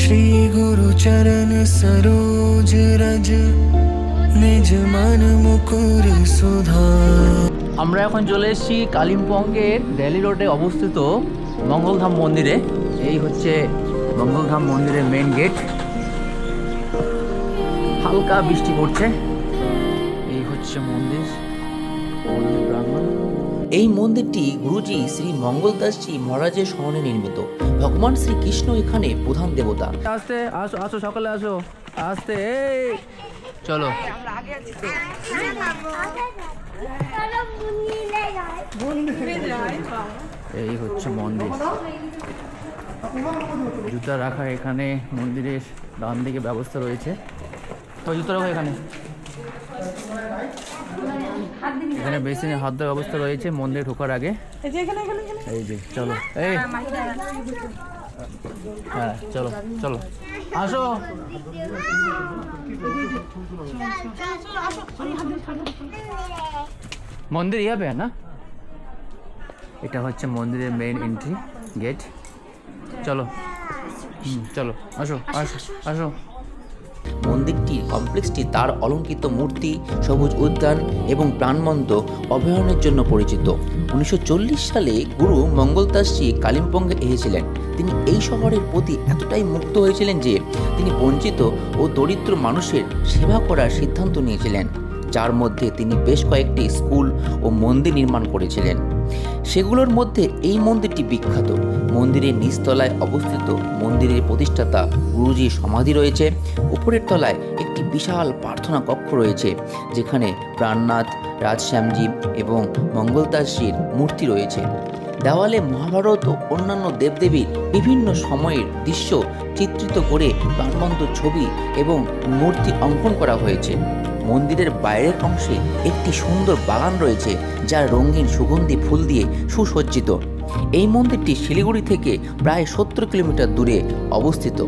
श्री गुरु चरण सरोज रज निज मन मुकुर सुधार। আমরা এখন চলে এসেছি কালিম্পংয়ের রেলি রোডে অবস্থিত মঙ্গলধাম মন্দিরে। এই হচ্ছে মঙ্গলধাম মন্দিরের মেন গেট। হালকা বৃষ্টি পড়ছে। এই হচ্ছে মন্দির প্রাঙ্গণ। এই মন্দিরটি গুরুজি শ্রী মঙ্গলদাসজি মহারাজের স্মরণে নির্মিত। ভগবান শ্রীকৃষ্ণ এখানে প্রধান দেবতা। আস্তে আসো আসো, সকালে আসো, আস্তে এই চলো। এই হচ্ছে মন্দির। জুতা রাখার এখানে মন্দিরের ডান দিকে ব্যবস্থা রয়েছে। তো জুতা রাখো এখানে। এখানে বেসিনে হাত দেওয়ার ব্যবস্থা রয়েছে মন্দিরে ঢোকার আগে। এই যে চলো, এই হ্যাঁ চলো চলো আসো। মন্দির ইয়া पे है ना? এটা হচ্ছে মন্দিরের মেইন এন্ট্রি গেট। চলো চলো আসো আসো আসো। মন্দিরটির কমপ্লেক্সটি তার অলঙ্কৃত মূর্তি, সবুজ উদ্যান এবং প্রাণবন্ত অভয়ারণ্যের জন্য পরিচিত। 1940 সালে গুরু মঙ্গলদাসজি কালিম্পংয়ে এসেছিলেন। তিনি এই শহরের প্রতি এতটাই মুগ্ধ হয়েছিলেন যে তিনি বঞ্চিত ও দরিদ্র মানুষের সেবা করার সিদ্ধান্ত নিয়েছিলেন, যার মধ্যে তিনি বেশ কয়েকটি স্কুল ও মন্দির নির্মাণ করেছিলেন। সেগুলোর মধ্যে এই মন্দিরটি বিখ্যাত। মন্দিরের নিচতলায় অবস্থিত মন্দিরের প্রতিষ্ঠাতা গুরুজির সমাধি রয়েছে। উপরের তলায় একটি বিশাল প্রার্থনা কক্ষ রয়েছে, যেখানে প্রাণনাথ, রাজশ্যামজি এবং মঙ্গলদাসজির মূর্তি রয়েছে। দেওয়ালে মহাভারত ও অন্যান্য দেবদেবীর বিভিন্ন সময়ের দৃশ্য চিত্রিত করে প্রাণবন্ত ছবি এবং মূর্তি অঙ্কন করা হয়েছে। মন্দিরের বাইরের অংশে একটি সুন্দর বাগান রয়েছে, যা রঙিন সুগন্ধি ফুল দিয়ে সুসজ্জিত। এই মন্দিরটি শিলিগুড়ি থেকে প্রায় 70 কিলোমিটার দূরে অবস্থিত।